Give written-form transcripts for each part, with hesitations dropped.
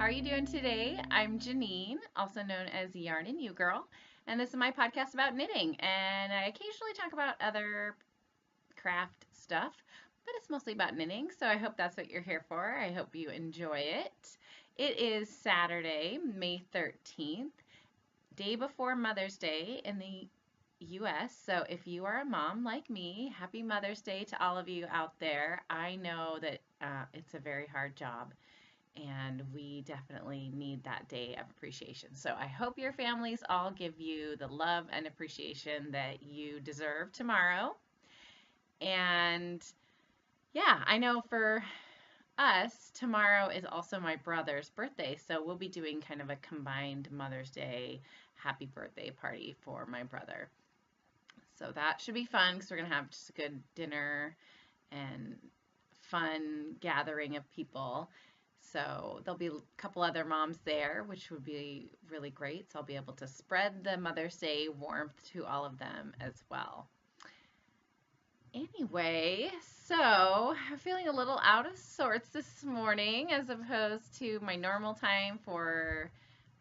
are you doing today? I'm Janine, also known as Yarn and You Girl, and this is my podcast about knitting. And I occasionally talk about other craft stuff, but it's mostly about knitting, so I hope that's what you're here for. I hope you enjoy it. It is Saturday, May 13th, day before Mother's Day in the US. So if you are a mom like me, happy Mother's Day to all of you out there. I know that it's a very hard job and we definitely need that day of appreciation. So I hope your families all give you the love and appreciation that you deserve tomorrow. And yeah, I know for us, tomorrow is also my brother's birthday, so we'll be doing kind of a combined Mother's Day happy birthday party for my brother. So that should be fun because we're going to have just a good dinner and fun gathering of people. So there'll be a couple other moms there, which would be really great. So I'll be able to spread the Mother's Day warmth to all of them as well. Anyway, so I'm feeling a little out of sorts this morning as opposed to my normal time for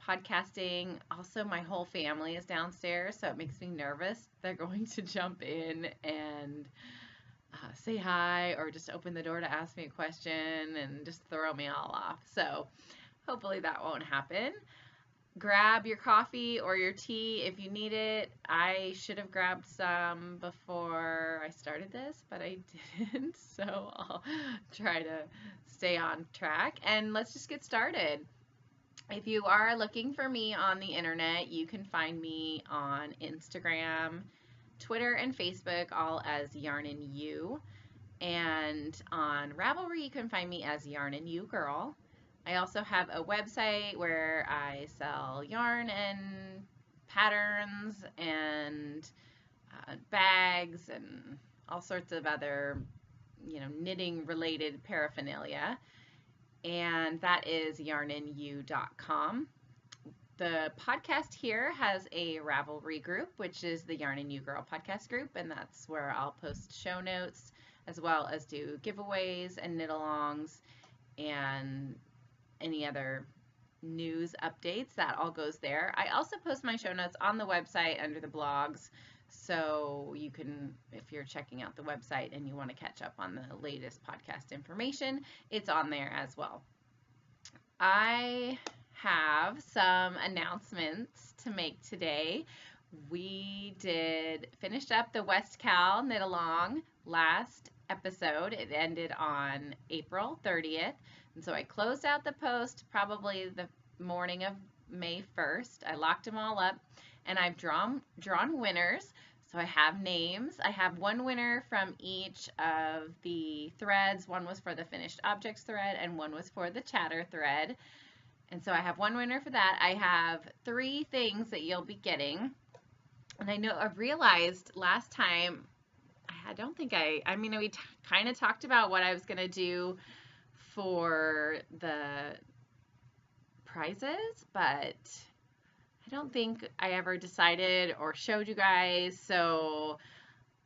podcasting. Also, my whole family is downstairs, so it makes me nervous. They're going to jump in and say hi or just open the door to ask me a question and just throw me all off. So hopefully that won't happen. Grab your coffee or your tea if you need it. I should have grabbed some before I started this, but I didn't. So I'll try to stay on track and let's just get started. If you are looking for me on the internet, you can find me on Instagram, Twitter, and Facebook, all as Yarn and You. And on Ravelry, you can find me as Yarn and You Girl. I also have a website where I sell yarn and patterns and bags and all sorts of other, knitting related paraphernalia. And that is yarnandyou.com. The podcast here has a Ravelry group, which is the Yarn and You Girl podcast group, and that's where I'll post show notes as well as do giveaways and knit-alongs and any other news updates. That all goes there. I also post my show notes on the website under the blogs, so you can, if you're checking out the website and you want to catch up on the latest podcast information, it's on there as well. I have some announcements to make today. We finished up the West Cal Knit Along last episode. It ended on April 30th. And so I closed out the post probably the morning of May 1st. I locked them all up and I've drawn winners. So I have names. I have one winner from each of the threads. One was for the finished objects thread and one was for the chatter thread. And so I have one winner for that. I have 3 things that you'll be getting. And I realized last time, we kind of talked about what I was going to do for the prizes, but I don't think I ever decided or showed you guys. So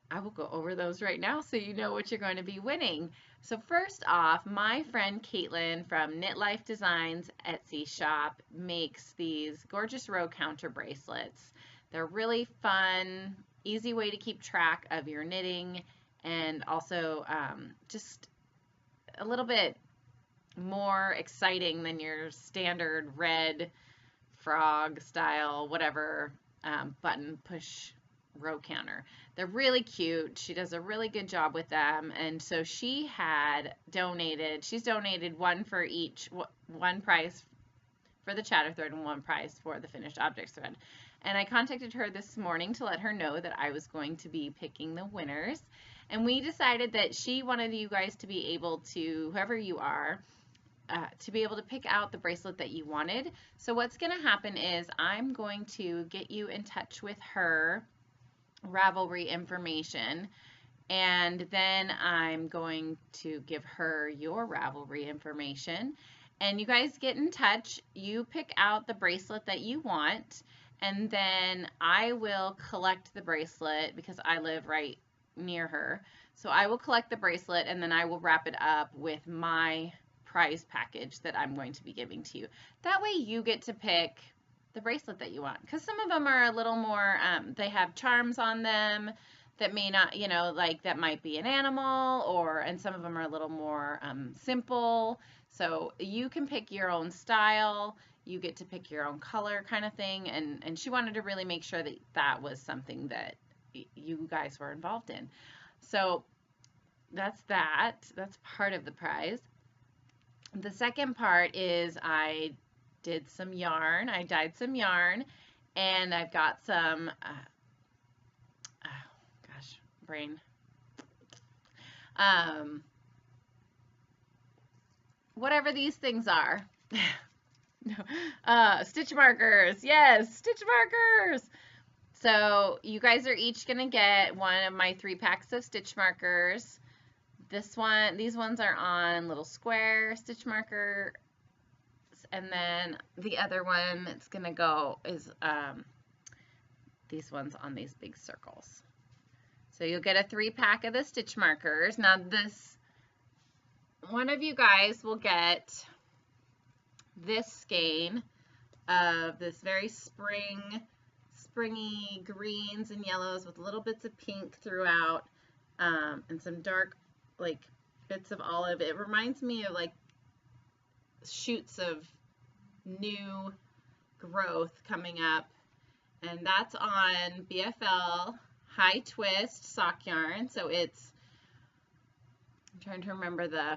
I will go over those right now so you know what you're going to be winning. So first off, my friend Caitlin from Knit Life Designs Etsy shop makes these gorgeous row counter bracelets. They're really fun, easy way to keep track of your knitting, and also just a little bit more exciting than your standard red frog style, whatever, button push row counter. They're really cute. She does a really good job with them. And so she's donated one for each, one prize for the chatter thread and one prize for the finished objects thread. And I contacted her this morning to let her know that I was going to be picking the winners. And we decided that she wanted you guys to be able to, whoever you are, to be able to pick out the bracelet that you wanted. So what's going to happen is I'm going to get you in touch with her Ravelry information, and then I'm going to give her your Ravelry information, and you guys get in touch. You pick out the bracelet that you want, and then I will collect the bracelet because I live right near her. So I will collect the bracelet and then I will wrap it up with my prize package that I'm going to be giving to you. That way you get to pick the bracelet that you want, because some of them are a little more, they have charms on them that may not, like that might be an animal, and some of them are a little more simple. So you can pick your own style, you get to pick your own color kind of thing. And she wanted to really make sure that that was something that you guys were involved in. So that's part of the prize. The second part is I did some yarn. I dyed some yarn, and I've got some, brain. Whatever these things are. Stitch markers. Yes, stitch markers. So you guys are each going to get one of my 3 packs of stitch markers. These ones are on little square stitch marker. And then the other one that's going to go is these ones on these big circles. So you'll get a 3-pack of the stitch markers. Now one of you guys will get this skein of this very springy greens and yellows with little bits of pink throughout, and some dark like bits of olive. It reminds me of like shoots of new growth coming up, and that's on BFL High Twist sock yarn. So I'm trying to remember the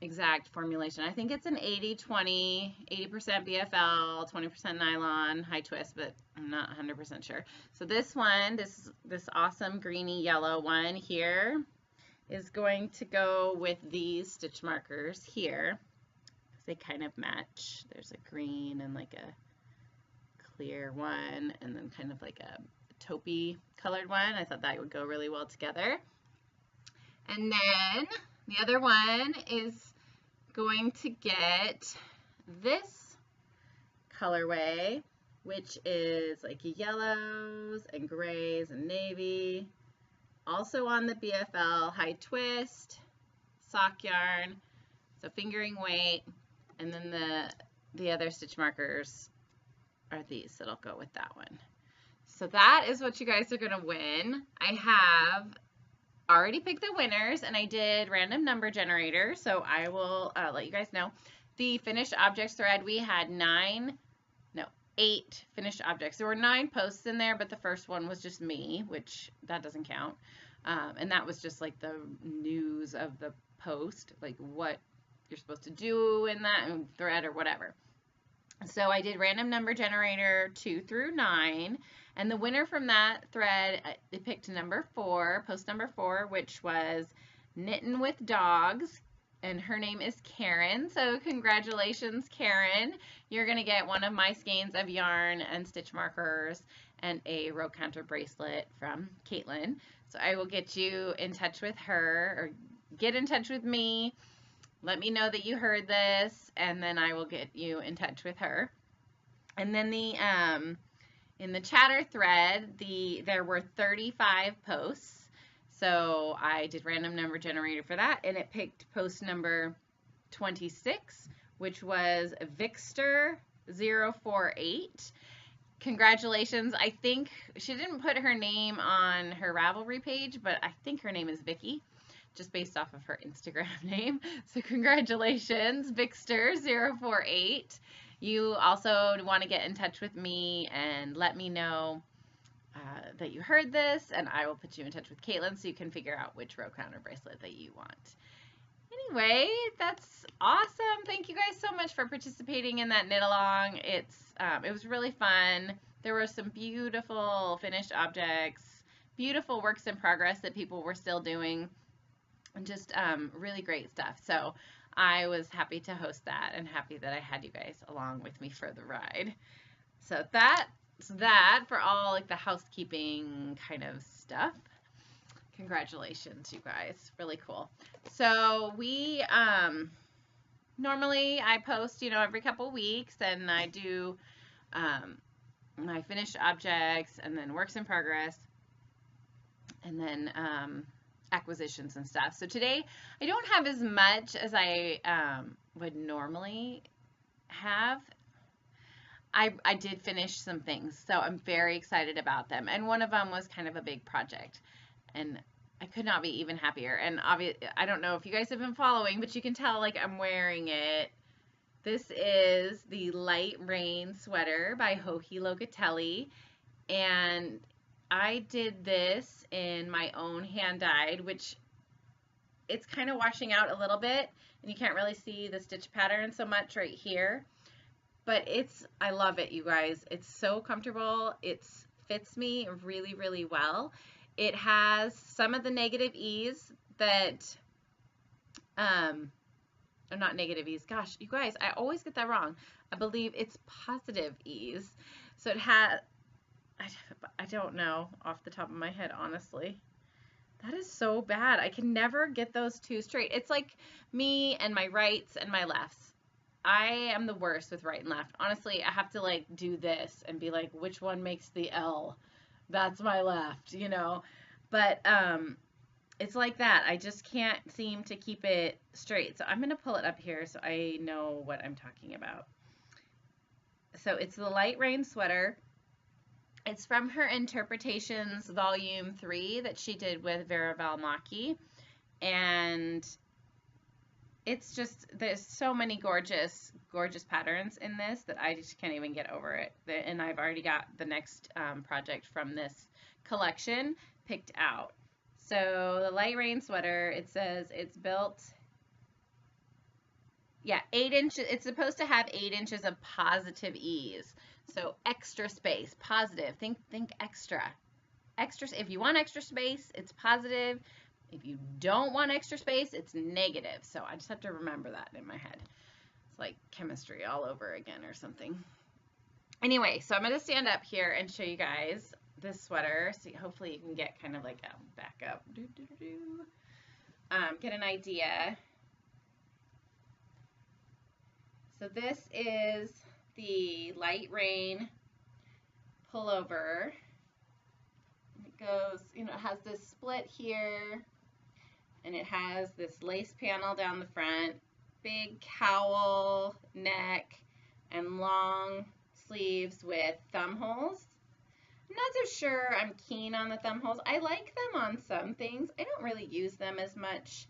exact formulation. I think it's an 80-20, 80% BFL, 20% nylon, high twist, but I'm not 100% sure. So this one, this awesome greeny yellow one here is going to go with these stitch markers here. They kind of match. There's a green and like a clear one, and then kind of like a taupey colored one. I thought that would go really well together. And then the other one is going to get this colorway, which is like yellows and grays and navy. Also on the BFL High Twist sock yarn. So fingering weight. And then the other stitch markers are these that'll go with that one. So that is what you guys are going to win. I have already picked the winners, and I did random number generator, so I will let you guys know. The finished objects thread, we had 8 finished objects. There were 9 posts in there, but the first one was just me, which that doesn't count. And that was just like the news of the post, like what you're supposed to do in that thread or whatever. So I did random number generator 2 through 9, and the winner from that thread, I picked number 4, post number 4, which was Knitting with Dogs, and her name is Karen. So congratulations, Karen. You're going to get one of my skeins of yarn and stitch markers and a row counter bracelet from Caitlin. So I will get you in touch with her, or get in touch with me. Let me know that you heard this, and then I will get you in touch with her. And then in the chatter thread, there were 35 posts. So I did random number generator for that, and it picked post number 26, which was Vixter048. Congratulations. I think she didn't put her name on her Ravelry page, but I think her name is Vicky, just based off of her Instagram name. So congratulations, Vixter048. You also want to get in touch with me and let me know that you heard this, and I will put you in touch with Caitlin so you can figure out which row counter bracelet that you want. Anyway, that's awesome. Thank you guys so much for participating in that knit along. It was really fun. There were some beautiful finished objects, beautiful works in progress that people were still doing, and just really great stuff. So I was happy to host that, and happy that I had you guys along with me for the ride. So that's that for all like the housekeeping kind of stuff. Congratulations, you guys. Really cool. So we normally I post, every couple weeks, and I do my finished objects and then works in progress. And then acquisitions and stuff. So today I don't have as much as I would normally have. I did finish some things, so I'm very excited about them. And one of them was kind of a big project, and I could not be even happier. And obviously, I don't know if you guys have been following, but you can tell like I'm wearing it. This is the Light Rain sweater by Joji Locatelli, and I did this in my own hand dyed, which it's kind of washing out a little bit, and you can't really see the stitch pattern so much right here. But I love it, you guys. It's so comfortable. It fits me really, really well. It has some of the negative ease that, or not negative ease. Gosh, you guys, I always get that wrong. I believe it's positive ease. So it has, I don't know off the top of my head, honestly. That is so bad. I can never get those two straight. It's like me and my rights and my lefts. I am the worst with right and left. Honestly, I have to like do this and be like, which one makes the L? That's my left, you know? But it's like that. I just can't seem to keep it straight. So I'm going to pull it up here so I know what I'm talking about. So it's the Light Rain sweater. It's from her Interpretations Volume 3 that she did with Vera Valmaki. And it's just, there's so many gorgeous, gorgeous patterns in this that I just can't even get over it. And I've already got the next project from this collection picked out. So the Light Rain sweater, it says it's built, 8 inches. It's supposed to have 8 inches of positive ease. So extra space, positive. Think extra. Extra. If you want extra space, it's positive. If you don't want extra space, it's negative. So I just have to remember that in my head. It's like chemistry all over again or something. Anyway, so I'm going to stand up here and show you guys this sweater. So hopefully you can get kind of like a back up. Get an idea. So this is the Light Rain pullover. It goes, it has this split here. And it has this lace panel down the front, big cowl neck, and long sleeves with thumb holes. I'm not so sure I'm keen on the thumb holes. I like them on some things. I don't really use them as much,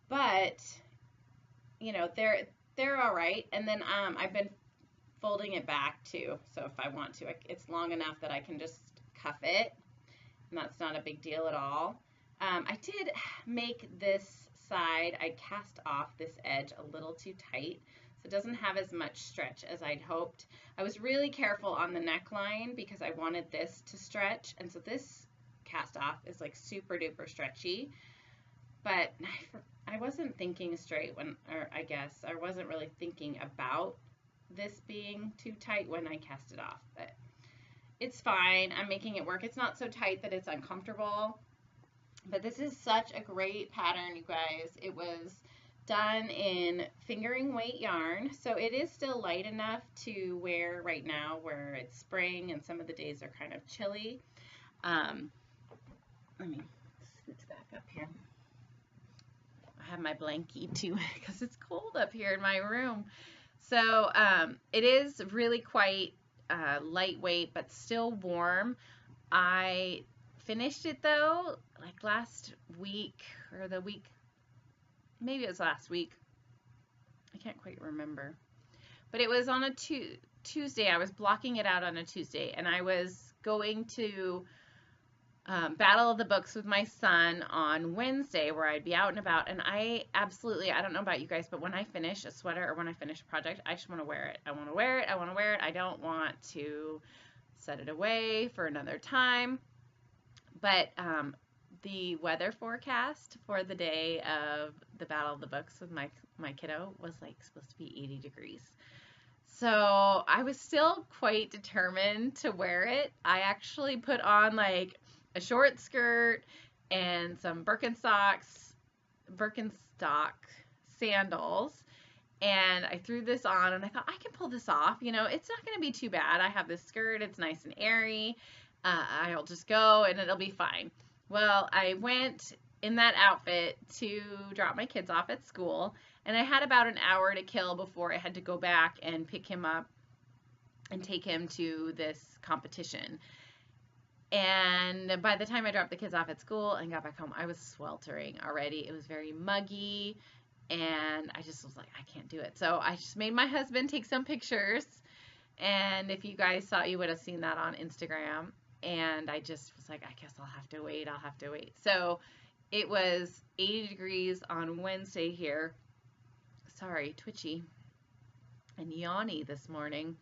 but they're all right. And then I've been folding it back too. So if I want to, it's long enough that I can just cuff it, and that's not a big deal at all. I did make this side, I cast off this edge a little too tight, so it doesn't have as much stretch as I'd hoped. I was really careful on the neckline because I wanted this to stretch, and so this cast off is like super duper stretchy, but I wasn't thinking straight I wasn't really thinking about this being too tight when I cast it off, but it's fine. I'm making it work. It's not so tight that it's uncomfortable. But this is such a great pattern, you guys. It was done in fingering weight yarn, so it is still light enough to wear right now where it's spring and some of the days are kind of chilly. Let me scooch back up here. I have my blankie too because it's cold up here in my room. So it is really quite lightweight but still warm. I finished it though like last week or the week, maybe it was last week, I can't quite remember, but it was on a Tuesday. I was blocking it out on a Tuesday, and I was going to Battle of the Books with my son on Wednesday where I'd be out and about, and I don't know about you guys, but when I finish a sweater or when I finish a project, I just want to wear it. I want to wear it. I want to wear it. I don't want to set it away for another time. But the weather forecast for the day of the Battle of the Books with my kiddo was like supposed to be 80 degrees. So I was still quite determined to wear it. I actually put on like a short skirt and some Birkenstock sandals, and I threw this on and I thought I can pull this off. It's not going to be too bad. I have this skirt. It's nice and airy. I'll just go and it'll be fine. Well, I went in that outfit to drop my kids off at school. And I had about an hour to kill before I had to go back and pick him up and take him to this competition. And by the time I dropped the kids off at school and got back home, I was sweltering already. It was very muggy, and I just was like, I can't do it. So I just made my husband take some pictures, and if you guys saw, you would have seen that on Instagram. And I just was like, I guess I'll have to wait. So it was 80 degrees on Wednesday here. Sorry, twitchy and yawny this morning.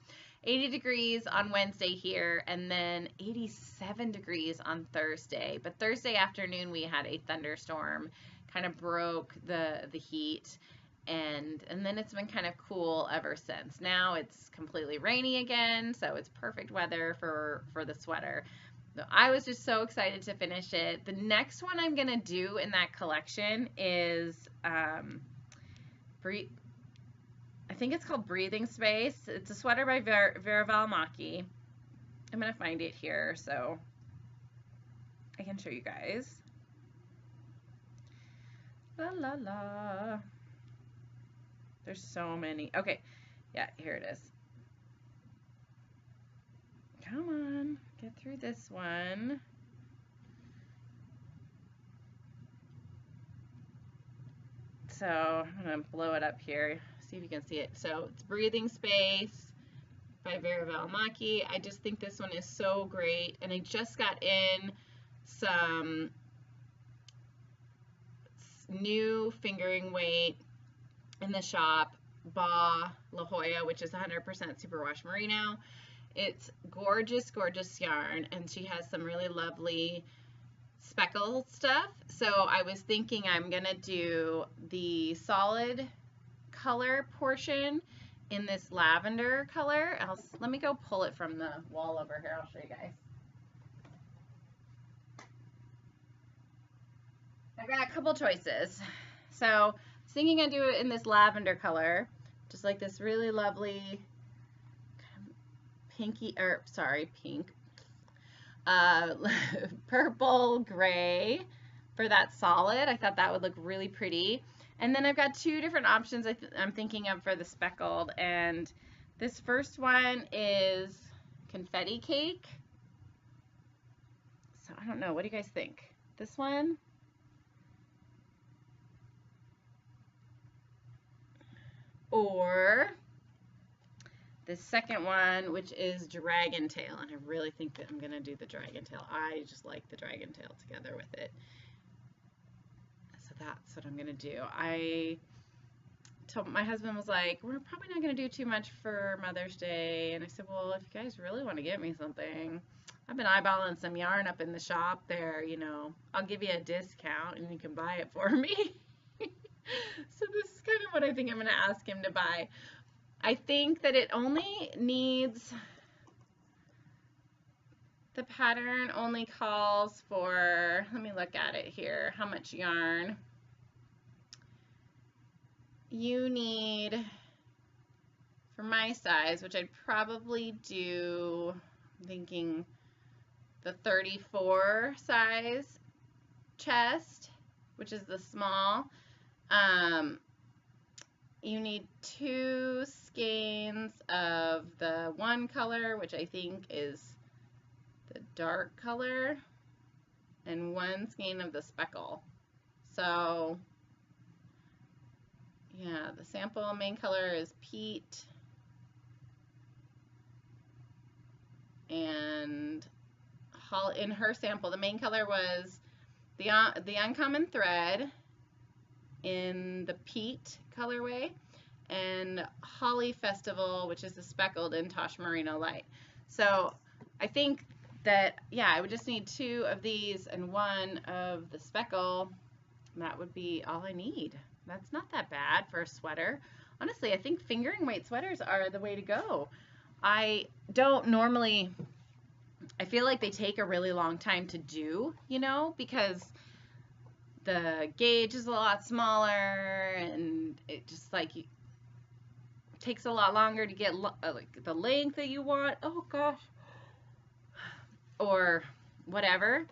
80 degrees on Wednesday here, and then 87 degrees on Thursday. But Thursday afternoon we had a thunderstorm, kind of broke the heat, and then it's been kind of cool ever since. Now it's completely rainy again, so it's perfect weather for the sweater. So I was just so excited to finish it. The next one I'm gonna do in that collection is I think it's called Breathing Space. It's a sweater by Vera Valimaki. I'm going to find it here so I can show you guys. La la la. There's so many. Okay, yeah, here it is. Come on, get through this one. So I'm going to blow it up here. See if you can see it. So it's Breathing Space by Vera Valimaki. I just think this one is so great, and I just got in some new fingering weight in the shop, Ba La Jolla, which is 100% superwash merino. It's gorgeous yarn, and she has some really lovely speckled stuff. So I was thinking I'm gonna do the solid color portion in this lavender color. Let me go pull it from the wall over here. I'll show you guys. I've got a couple choices. So I was thinking I'd do it in this lavender color, just like this really lovely pink, purple gray for that solid. I thought that would look really pretty. And then I've got two different options I'm thinking of for the speckled, and this first one is Confetti Cake. So I don't know, what do you guys think? This one? Or the second one, which is Dragon Tail, and I really think that I'm gonna do the Dragon Tail. I just like the Dragon Tail together with it. So that's what I'm gonna do. I told my husband, was like, we're probably not gonna do too much for Mother's Day, and I said, well, if you guys really want to get me something, I've been eyeballing some yarn up in the shop there, you know, I'll give you a discount and you can buy it for me. So this is kind of what I think I'm gonna ask him to buy. I think that it only needs, the pattern only calls for, let me look at it here, how much yarn. You need, for my size, which I'd probably do, I'm thinking the 34 size chest, which is the small. You need 2 skeins of the one color, which I think is the dark color, and 1 skein of the speckle. So yeah, the sample main color is Peat, and in her sample the main color was the Uncommon Thread in the Peat colorway, and Holly Festival, which is the speckled in Tosh Merino Light. So I think that, yeah, I would just need 2 of these and 1 of the speckle. That would be all I need. That's not that bad for a sweater. Honestly, I think fingering weight sweaters are the way to go. I don't normally, I feel like they take a really long time to do, you know, because the gauge is a lot smaller, and it just like takes a lot longer to get like the length that you want. Oh gosh, or whatever.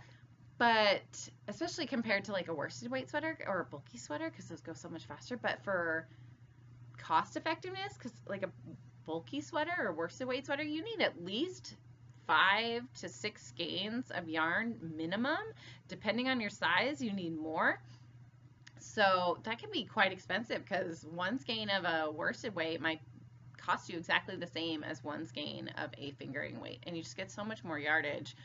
But especially compared to like a worsted weight sweater or a bulky sweater, because those go so much faster. But for cost effectiveness, because like a bulky sweater or worsted weight sweater, you need at least 5 to 6 skeins of yarn minimum. Depending on your size, you need more. So that can be quite expensive, because one skein of a worsted weight might cost you exactly the same as one skein of a fingering weight, and you just get so much more yardage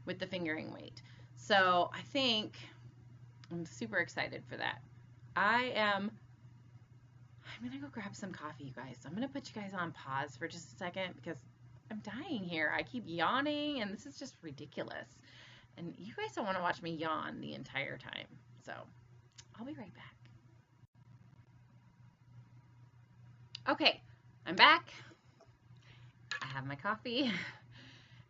with the fingering weight. So I think I'm super excited for that. I'm gonna go grab some coffee, you guys. I'm gonna put you guys on pause for just a second because I'm dying here. I keep yawning and this is just ridiculous. And you guys don't want to watch me yawn the entire time. So I'll be right back. Okay, I'm back. I have my coffee.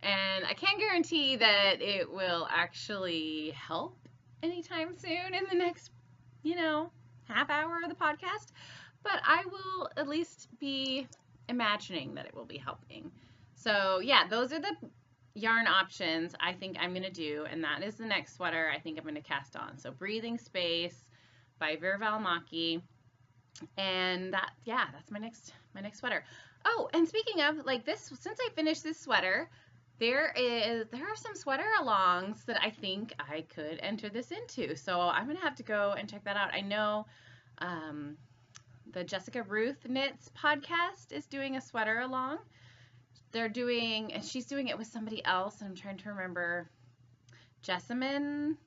And I can't guarantee that it will actually help anytime soon in the next, half hour of the podcast. But I will at least be imagining that it will be helping. So yeah, those are the yarn options I think I'm going to do. And that is the next sweater I think I'm going to cast on. So Breathing Space by Vera Valimaki. And that's my next sweater. Oh, and speaking of like this, since I finished this sweater, there are some sweater alongs that I think I could enter this into. So I'm going to have to go and check that out. I know the Jessica Ruth Knits podcast is doing a sweater along. And she's doing it with somebody else. I'm trying to remember. Jessamine,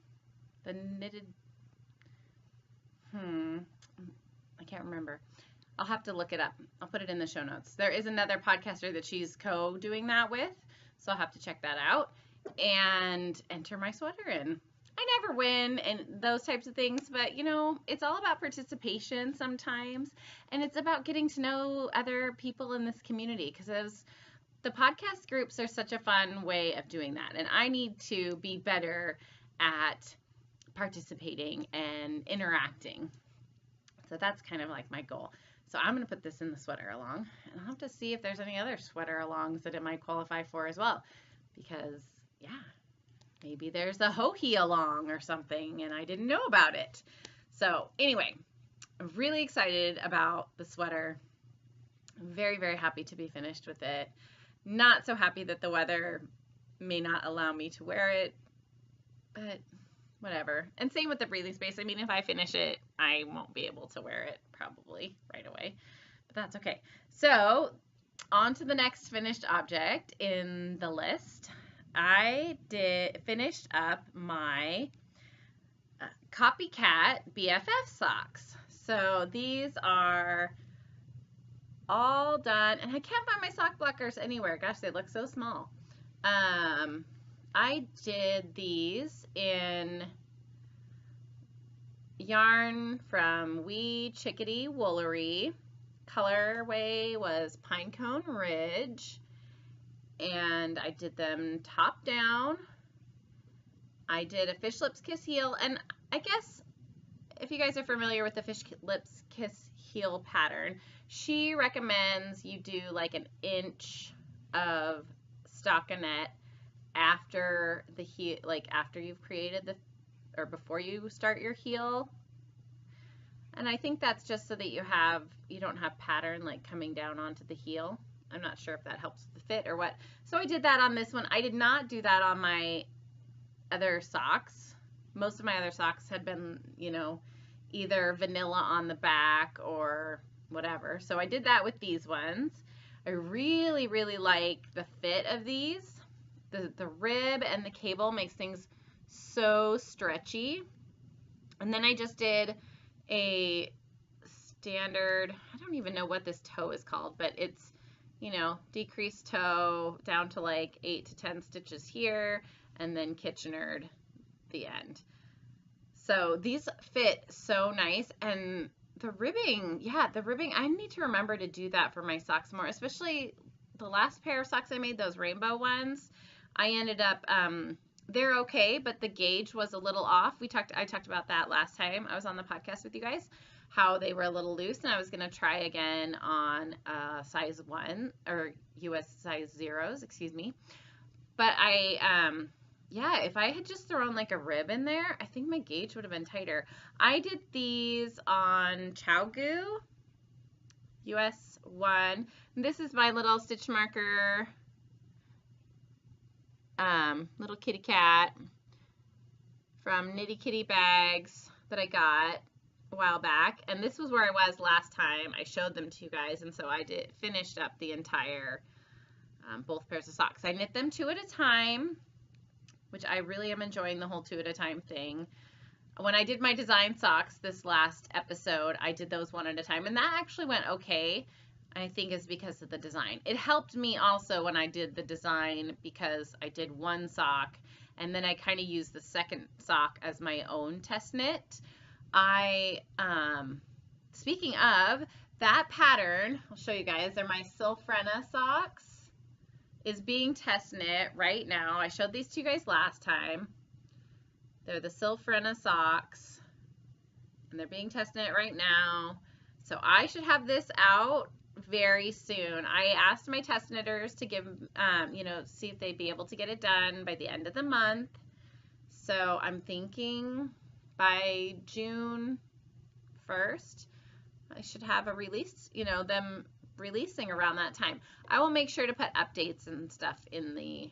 the knitted, I can't remember. I'll have to look it up. I'll put it in the show notes. There is another podcaster that she's co-doing that with, so I'll have to check that out and enter my sweater in. I never win and those types of things, but it's all about participation sometimes, and it's about getting to know other people in this community, because the podcast groups are such a fun way of doing that, and I need to be better at participating and interacting. So that's kind of like my goal. So I'm going to put this in the sweater along, and I'll have to see if there's any other sweater alongs that it might qualify for as well, because maybe there's a Hohi along or something and I didn't know about it. So anyway, I'm really excited about the sweater. I'm very, very happy to be finished with it. Not so happy that the weather may not allow me to wear it, but whatever. And same with the Breathing Space. I mean, if I finish it, I won't be able to wear it probably right away, but that's okay. So on to the next finished object in the list. I finished up my Copycat BFF socks. So these are all done, and I can't find my sock blockers anywhere. Gosh, they look so small. I did these in yarn from Wee Chickadee Woolery. Colorway was Pinecone Ridge, and I did them top down. I did a Fish Lips Kiss Heel, and I guess if you guys are familiar with the Fish Lips Kiss Heel pattern, she recommends you do like an inch of stockinette after the heel, like after you've created or before you start your heel. And I think that's just so that you don't have pattern like coming down onto the heel. I'm not sure if that helps with the fit or what. So I did that on this one. I did not do that on my other socks. Most of my other socks had been, either vanilla on the back or whatever. So I did that with these ones. I really, really like the fit of these. The rib and the cable makes things so stretchy. And then I just did a standard, I don't even know what this toe is called, but it's, decreased toe down to like 8 to 10 stitches here, and then Kitchenered the end. So these fit so nice, and the ribbing, I need to remember to do that for my socks more, especially the last pair of socks I made, those rainbow ones. I ended up, they're okay, but the gauge was a little off. I talked about that last time I was on the podcast with you guys, how they were a little loose, and I was going to try again on size 1 or US size 0s, excuse me. But yeah, if I had just thrown like a rib in there, I think my gauge would have been tighter. I did these on ChowGoo US 1. This is my little stitch marker, little kitty cat from Nitty Kitty Bags that I got a while back. And this was where I was last time. I showed them to you guys, and so I finished up the entire both pairs of socks. I knit them 2 at a time, which I really am enjoying the whole 2 at a time thing. When I did my design socks this last episode, I did those 1 at a time, and that actually went okay. I think is because of the design. It helped me also when I did the design because I did 1 sock and then I kind of used the second sock as my own test knit. Speaking of that pattern, I'll show you guys. They're my Silfrena socks. Is being test knit right now. I showed these to you guys last time. They're the Silfrena socks and they're being test knit right now. So I should have this out very soon. I asked my test knitters to give, see if they'd be able to get it done by the end of the month. So I'm thinking by June 1st, I should have a release, them releasing around that time. I will make sure to put updates and stuff in the,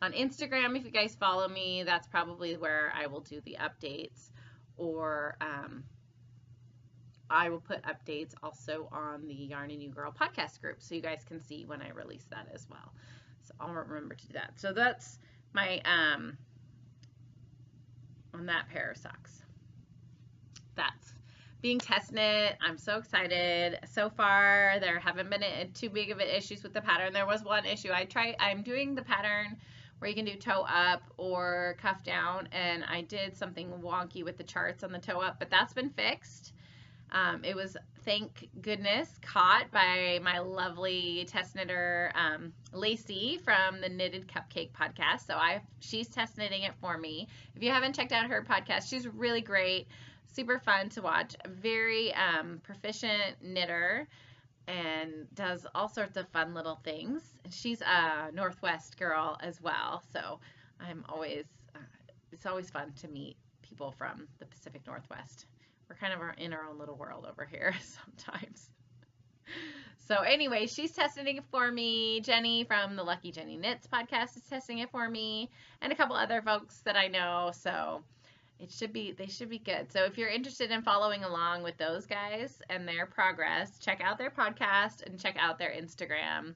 on Instagram. If you guys follow me, that's probably where I will do the updates, or, I will put updates also on the Yarn and You Girl podcast group so you guys can see when I release that as well. So I'll remember to do that. So that's my, on that pair of socks. That's being test knit. I'm so excited. So far, there haven't been too big of issues with the pattern. There was one issue. I'm doing the pattern where you can do toe up or cuff down, and I did something wonky with the charts on the toe up, but that's been fixed. It was, thank goodness, caught by my lovely test knitter, Lacey from the Knitted Cupcake podcast. So she's test knitting it for me. If you haven't checked out her podcast, she's really great, super fun to watch, very proficient knitter, and does all sorts of fun little things. And she's a Northwest girl as well. So it's always fun to meet people from the Pacific Northwest. We're kind of in our own little world over here sometimes. So anyway, she's testing it for me. Jenny from the Lucky Jenny Knits podcast is testing it for me, and a couple other folks that I know. So they should be good. So if you're interested in following along with those guys and their progress, check out their podcast and check out their Instagram.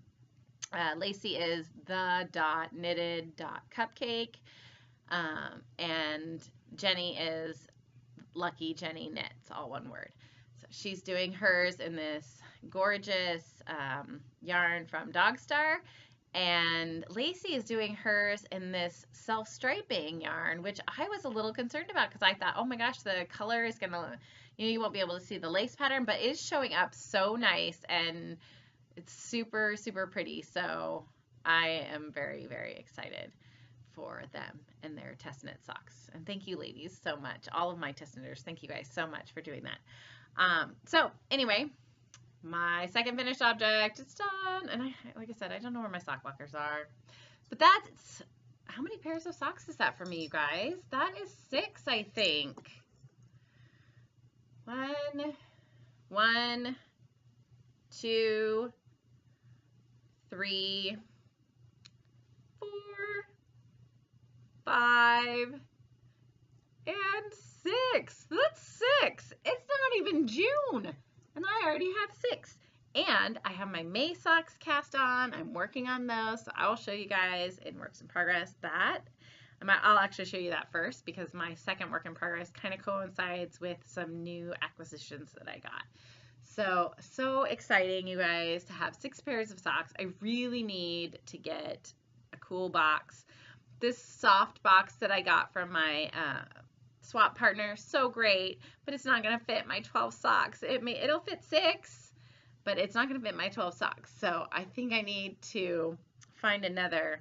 Lacey is the.knitted.cupcake, and Jenny is Lucky Jenny Knits, all one word. So she's doing hers in this gorgeous yarn from Dogstar, and Lacey is doing hers in this self-striping yarn, which I was a little concerned about because I thought, oh my gosh, the color is gonna, you won't be able to see the lace pattern, but it's showing up so nice and it's super, super pretty. So I am very, very excited for them and their test knit socks. And thank you, ladies, so much. All of my test knitters, thank you guys so much for doing that. So anyway, my second finished object is done. And like I said, I don't know where my sock walkers are. But that's, how many pairs of socks is that for me, you guys? That is 6, I think. 1, 2, 3, 4, 5, and 6. That's 6. It's not even June, and I already have 6. And I have my May socks cast on. I'm working on those, so I'll show you guys in works in progress that. I'll actually show you that first because my second work in progress kind of coincides with some new acquisitions that I got. So exciting, you guys, to have 6 pairs of socks. I really need to get a cool box. This soft box that I got from my swap partner, so great, but it's not going to fit my 12 socks. It'll fit 6, but it's not going to fit my 12 socks. So I think I need to find another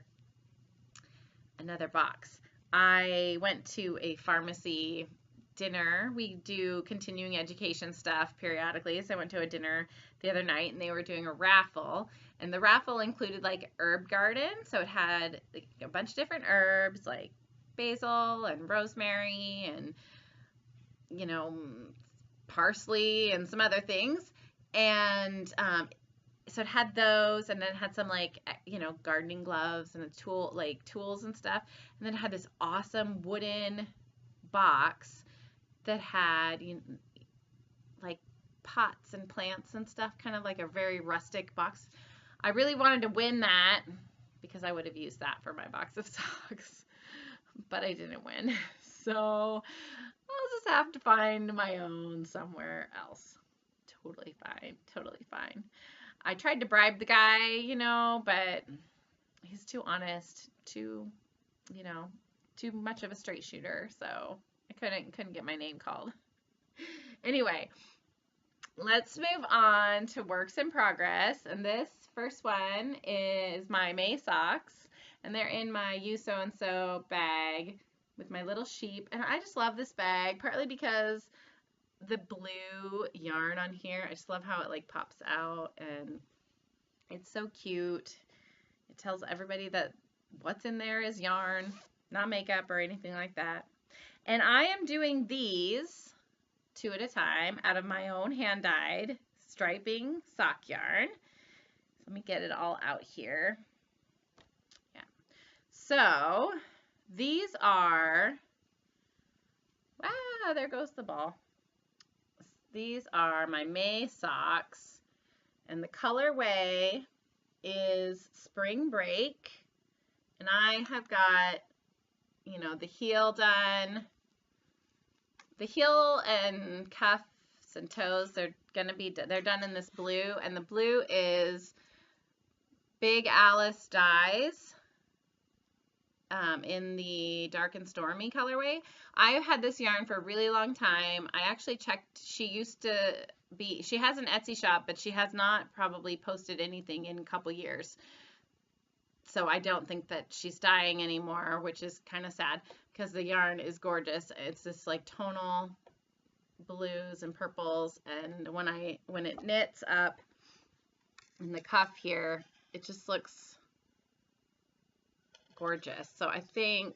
box. I went to a pharmacy dinner. We do continuing education stuff periodically. So I went to a dinner the other night and they were doing a raffle. And the raffle included like herb garden. So it had like a bunch of different herbs like basil and rosemary and, you know, parsley and some other things. And so it had those, and then it had some like, you know, gardening gloves and tools and stuff. And then it had this awesome wooden box that had, you know, like pots and plants and stuff, kind of like a very rustic box. I really wanted to win that because I would have used that for my box of socks, but I didn't win. So I'll just have to find my own somewhere else. Totally fine. Totally fine. I tried to bribe the guy, you know, but he's too honest, too, you know, too much of a straight shooter, so I couldn't get my name called. Anyway, let's move on to works in progress, and this first one is my May socks, and they're in my You So and So bag with my little sheep, and I just love this bag, partly because the blue yarn on here, I just love how it like pops out, and it's so cute. It tells everybody that what's in there is yarn, not makeup or anything like that. And I am doing these 2 at a time out of my own hand-dyed striping sock yarn. So let me get it all out here. Yeah. So these are, wow, there goes the ball. These are my May socks, and the colorway is Spring Break, and I have got, you know, the heel done. The heel and cuffs and toes, they're done in this blue, and the blue is Big Alice dyes in the Dark and Stormy colorway. I've had this yarn for a really long time. I actually checked, she has an Etsy shop, but she has not probably posted anything in a couple years. So I don't think that she's dyeing anymore, which is kind of sad because the yarn is gorgeous. It's this like tonal blues and purples, and when it knits up in the cuff here, it just looks gorgeous. So I think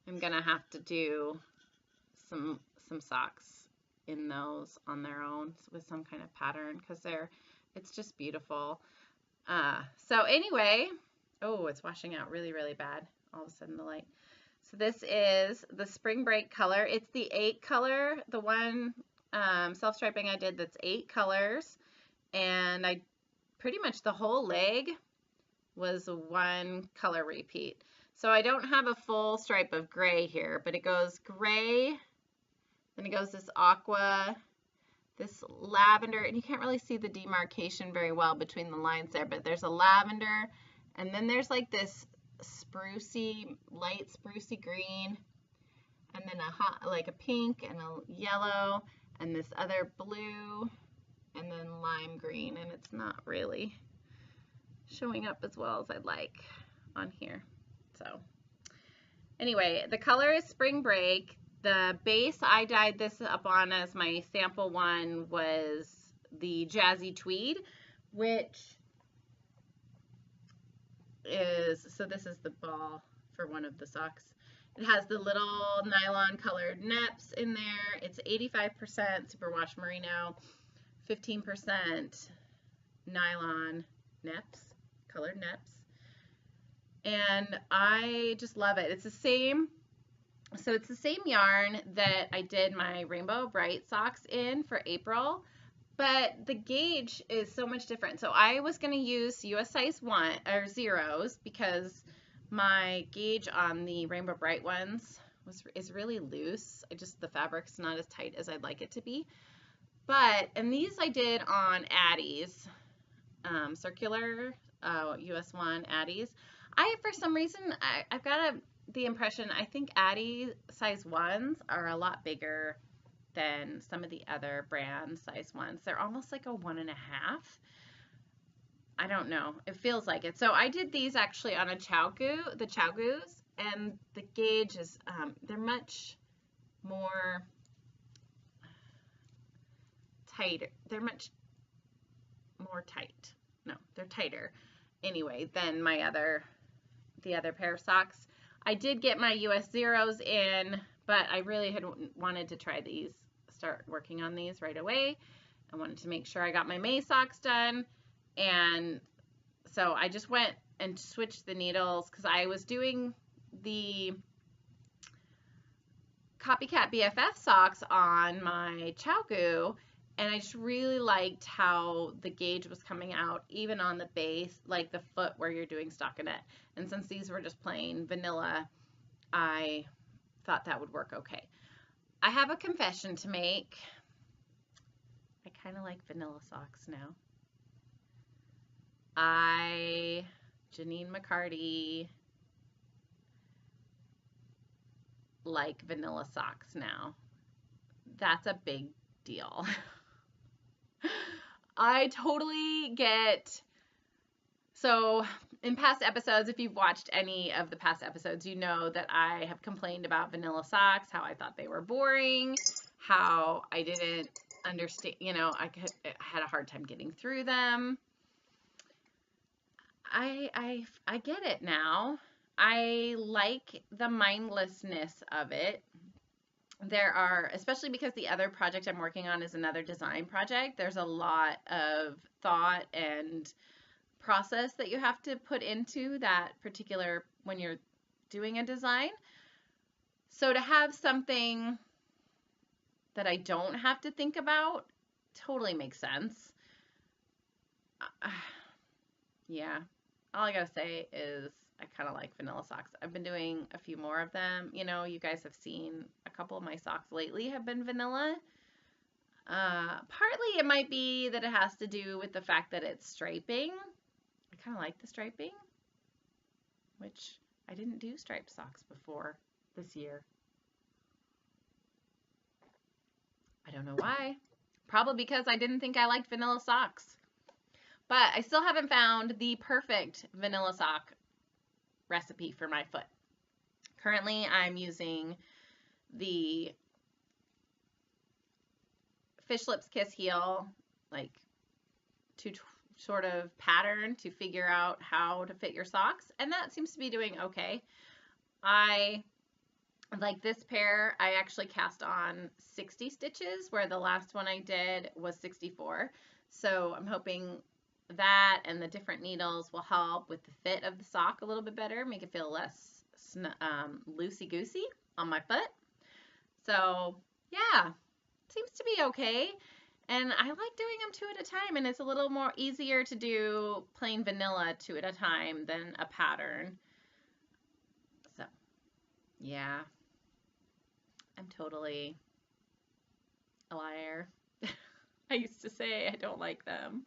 I'm gonna have to do some socks in those on their own with some kind of pattern because it's just beautiful. So anyway, oh, it's washing out really, really bad all of a sudden, the light. So this is the Spring Break color. It's the 8 color, the one self-striping I did that's 8 colors, and I pretty much the whole leg was one color repeat. So I don't have a full stripe of gray here, but it goes gray, then it goes this aqua, this lavender, and you can't really see the demarcation very well between the lines there, but there's a lavender, and then there's like this sprucey, light sprucey green, and then like a pink and a yellow, and this other blue, and then lime green, and it's not really showing up as well as I'd like on here. So anyway, the color is Spring Break. The base I dyed this up on as my sample one was the Jazzy Tweed, which is, so this is the ball for one of the socks. It has the little nylon colored neps in there. It's 85% superwash merino, 15% nylon neps, colored neps. And I just love it. It's the same, so it's the same yarn that I did my Rainbow Bright socks in for April, but the gauge is so much different. So I was going to use US size 1 or 0s because my gauge on the Rainbow Bright ones is really loose. The fabric's not as tight as I'd like it to be. And these I did on Addie's, circular US 1 Addie's. For some reason, I've got the impression, I think Addie size 1s are a lot bigger than some of the other brand size 1s. They're almost like a 1.5. I don't know. It feels like it. So I did these actually on a the ChiaoGoos, and the gauge is, they're much more tighter. They're much more tight. No, they're tighter anyway than the other pair of socks. I did get my US Zeros in, but I really had wanted to try these, start working on these right away. I wanted to make sure I got my May socks done, and so I just went and switched the needles because I was doing the Copycat BFF socks on my Chaoku, and I just really liked how the gauge was coming out even on the base, like the foot where you're doing stockinette. And since these were just plain vanilla, I thought that would work okay. I have a confession to make. I kind of like vanilla socks now. Janine McCarty, like vanilla socks now. That's a big deal. I totally get. So in past episodes, if you've watched any of the past episodes, you know that I have complained about vanilla socks, how I thought they were boring, how I didn't understand, I had a hard time getting through them. I get it now. I like the mindlessness of it. There are, especially because the other project I'm working on is another design project, there's a lot of thought and process that you have to put into that particular, when you're doing a design. So to have something that I don't have to think about totally makes sense. Yeah, all I gotta say is I kind of like vanilla socks. I've been doing a few more of them. You guys have seen a couple of my socks lately have been vanilla. Partly it might be that it has to do with the fact that it's striping. I kind of like the striping, which I didn't do striped socks before this year. I don't know why. Probably because I didn't think I liked vanilla socks. But I still haven't found the perfect vanilla sock recipe for my foot. Currently, I'm using the Fish Lips Kiss Heel, like to sort of pattern to figure out how to fit your socks, and that seems to be doing okay. I like this pair. I actually cast on 60 stitches where the last one I did was 64. So I'm hoping that and the different needles will help with the fit of the sock a little bit better, make it feel less loosey-goosey on my foot. So yeah, seems to be okay. And I like doing them 2 at a time, and it's a little more easier to do plain vanilla 2 at a time than a pattern. So yeah, I'm totally a liar. I used to say I don't like them,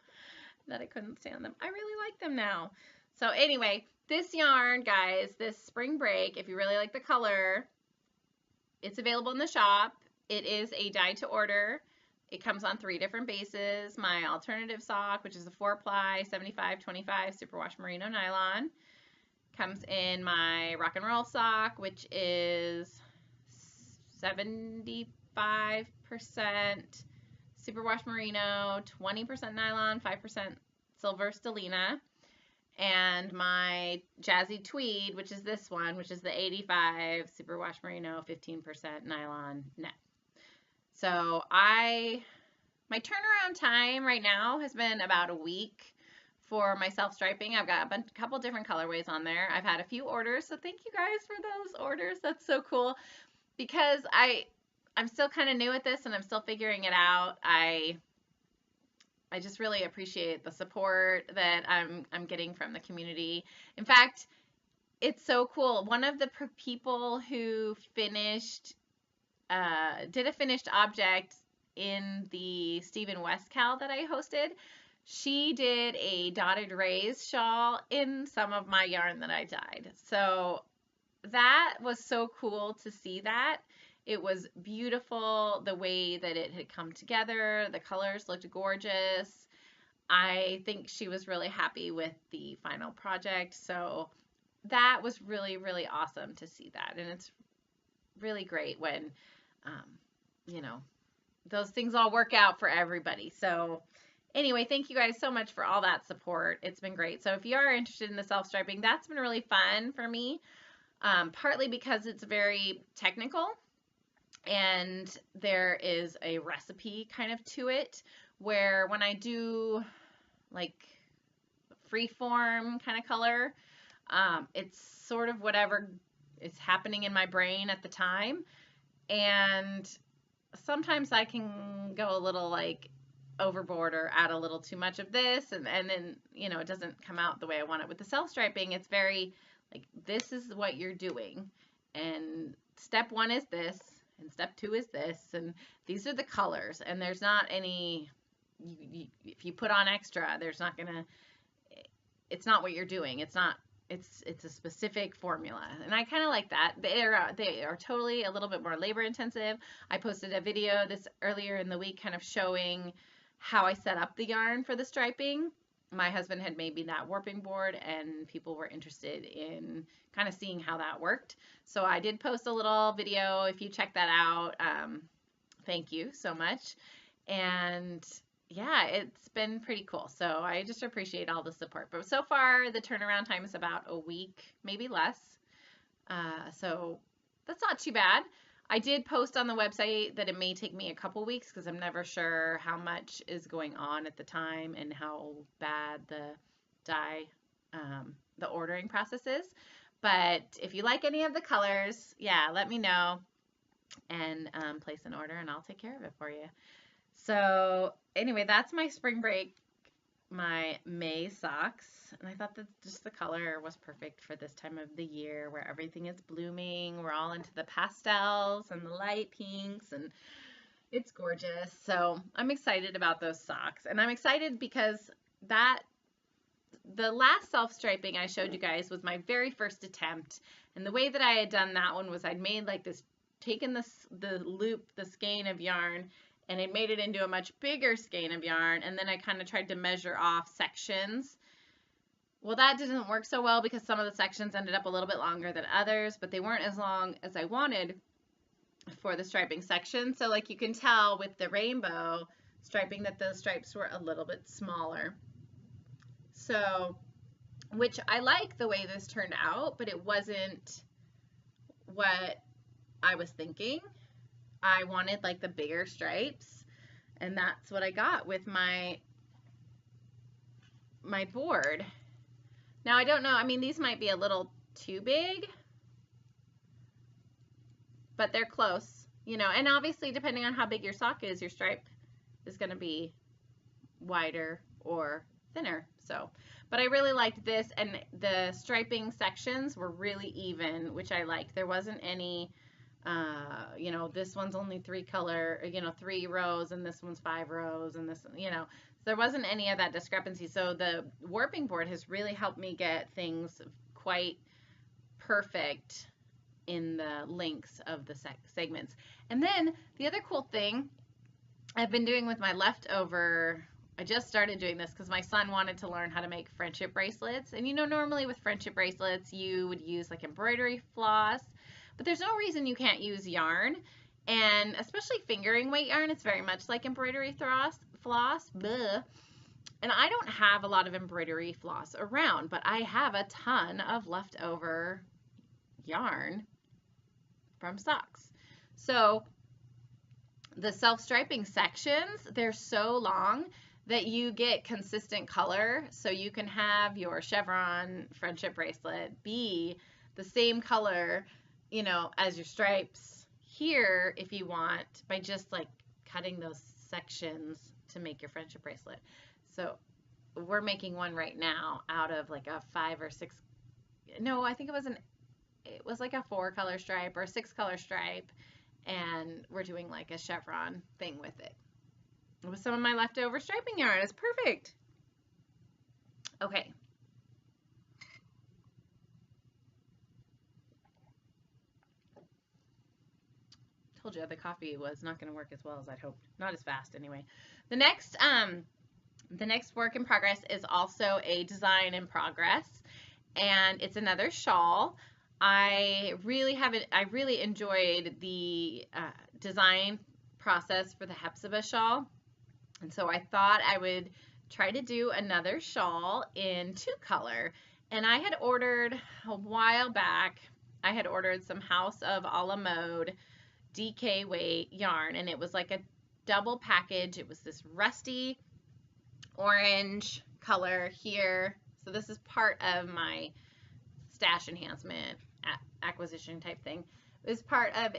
that I couldn't stand them. I really like them now. So anyway, this yarn, guys, this spring break, if you really like the color, it's available in the shop. It is a dye to order. It comes on 3 different bases. My alternative sock, which is a 4-ply 75-25 superwash merino nylon, comes in my rock and roll sock, which is 75% superwash merino, 20% nylon, 5% silver stellina, and my jazzy tweed, which is this one, which is the 85 superwash merino, 15% nylon net. So my turnaround time right now has been about a week for my self-striping. I've got a couple different colorways on there. I've had a few orders, so thank you guys for those orders. That's so cool, because I'm still kind of new at this and I'm still figuring it out. I just really appreciate the support that I'm getting from the community. In fact, it's so cool. One of the people who finished did a finished object in the Stephen West Cal that I hosted. She did a dotted rays shawl in some of my yarn that I dyed. So that was so cool to see that. It was beautiful the way that it had come together. The colors looked gorgeous. I think she was really happy with the final project. So that was really, really awesome to see that. And it's really great when you know, those things all work out for everybody. So anyway, thank you guys so much for all that support. It's been great. So if you are interested in the self-striping, that's been really fun for me, partly because it's very technical and there is a recipe kind of to it, where when I do like free form kind of color, it's sort of whatever is happening in my brain at the time. And sometimes I can go a little like overboard or add a little too much of this, and then, you know, it doesn't come out the way I want it. With the self-striping, it's very like, this is what you're doing, and step 1 is this, and step 2 is this, and these are the colors, and there's not any, if you put on extra, there's not gonna, it's not what you're doing. It's not, it's a specific formula, and I kind of like that. They are totally a little bit more labor intensive. I posted a video this earlier in the week kind of showing how I set up the yarn for the striping. My husband had made me that warping board, and people were interested in kind of seeing how that worked. So I did post a little video. If you check that out, thank you so much. And yeah, it's been pretty cool. So I just appreciate all the support. But so far, the turnaround time is about a week, maybe less. So that's not too bad. I did post on the website that it may take me a couple weeks because I'm never sure how much is going on at the time and how bad the dye, the ordering process is. But if you like any of the colors, yeah, let me know and place an order, and I'll take care of it for you. So anyway, that's my spring break, my May socks. And I thought that just the color was perfect for this time of the year where everything is blooming. We're all into the pastels and the light pinks, and it's gorgeous. So I'm excited about those socks. And I'm excited because the last self-striping I showed you guys was my very first attempt. And the way that I had done that one was I'd made like this, taken the loop, the skein of yarn, and it made it into a much bigger skein of yarn, and then I kind of tried to measure off sections. Well, that didn't work so well because some of the sections ended up a little bit longer than others, but they weren't as long as I wanted for the striping section. So like you can tell with the rainbow striping that those stripes were a little bit smaller. So, which I like the way this turned out, but it wasn't what I was thinking. I wanted like the bigger stripes, and that's what I got with my board. Now I don't know, I mean, these might be a little too big, but they're close, you know, and obviously depending on how big your sock is, your stripe is going to be wider or thinner. So, but I really liked this, and the striping sections were really even, which I liked. There wasn't any you know, this one's only 3 rows, and this one's 5 rows, and this, you know, there wasn't any of that discrepancy. So the warping board has really helped me get things quite perfect in the lengths of the segments. And then the other cool thing I've been doing with my leftover, I just started doing this because my son wanted to learn how to make friendship bracelets. And you know, normally with friendship bracelets, you would use like embroidery floss, but there's no reason you can't use yarn, and especially fingering weight yarn. It's very much like embroidery floss. Bleh. And I don't have a lot of embroidery floss around, but I have a ton of leftover yarn from socks. So the self-striping sections, they're so long that you get consistent color, so you can have your chevron friendship bracelet be the same color, you know, as your stripes here if you want, by just like cutting those sections to make your friendship bracelet. So we're making one right now out of like a 5 or 6, no, I think it was like a 4-color stripe or a 6-color stripe, and we're doing like a chevron thing with it. With some of my leftover striping yarn. It's perfect. Okay. Told you the coffee was not going to work as well as I'd hoped. Not as fast anyway. The next work in progress is also a design in progress, and it's another shawl. I really enjoyed the design process for the Hepzibah shawl. And so I thought I would try to do another shawl in 2-color. And I had ordered a while back, I had ordered some House of a la Mode DK weight yarn, and it was like a double package. It was this rusty orange color here. So this is part of my stash enhancement acquisition type thing. It was part of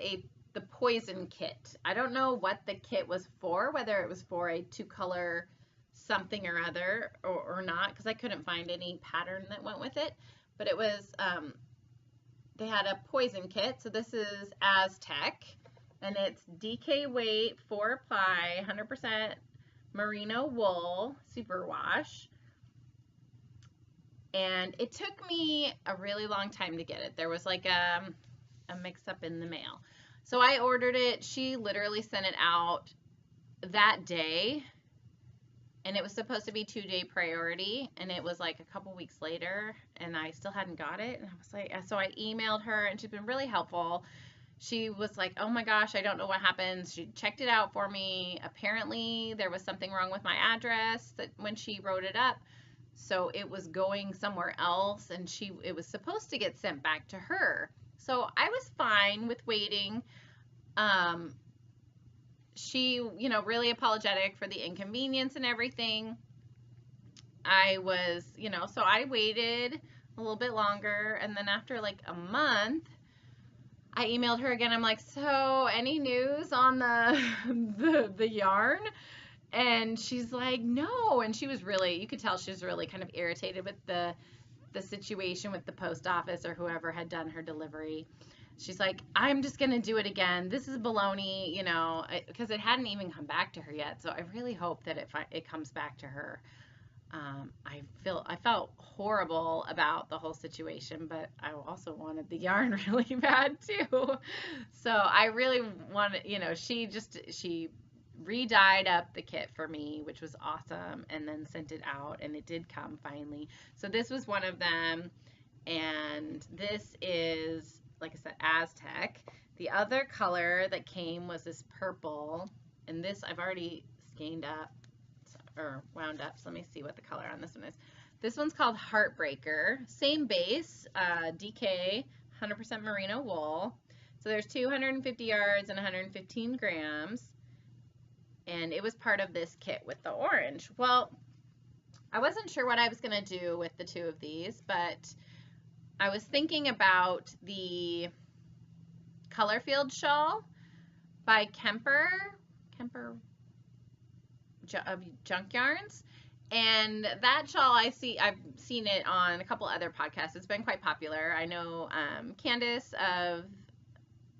the poison kit. I don't know what the kit was for, whether it was for a 2-color something or other or not, because I couldn't find any pattern that went with it. But it was, they had a poison kit. So this is Aztec, and it's DK weight, 4-ply, 100% merino wool, superwash. And it took me a really long time to get it. There was like a mix-up in the mail. So I ordered it. She literally sent it out that day, and it was supposed to be 2-day priority, and it was like a couple weeks later, and I still hadn't got it. And I was like, so I emailed her, and she's been really helpful. She was like, oh my gosh, I don't know what happened. She checked it out for me. Apparently there was something wrong with my address that when she wrote it up. So it was going somewhere else, and it was supposed to get sent back to her. So I was fine with waiting. She, you know, really apologetic for the inconvenience and everything. I was, you know, so I waited a little bit longer, and then after like a month, I emailed her again. I'm like, so any news on the yarn? And she's like, no. And she was really, you could tell she was really kind of irritated with the situation with the post office or whoever had done her delivery. She's like, I'm just going to do it again. This is baloney, you know, because it hadn't even come back to her yet. So I really hope that it comes back to her. I felt horrible about the whole situation, but I also wanted the yarn really bad too. So I really wanted, you know, she re-dyed up the kit for me, which was awesome, and then sent it out, and it did come finally. So this was one of them, and this is, like I said, Aztec. The other color that came was this purple, and this I've already skeined up or wound up. So let me see what the color on this one is. This one's called Heartbreaker. Same base, DK, 100% merino wool. So there's 250 yards and 115 grams. And it was part of this kit with the orange. Well, I wasn't sure what I was going to do with the two of these, but I was thinking about the Colorfield shawl by Kemper of Junk Yarns. And that shawl, I've seen it on a couple other podcasts. It's been quite popular. I know Candace of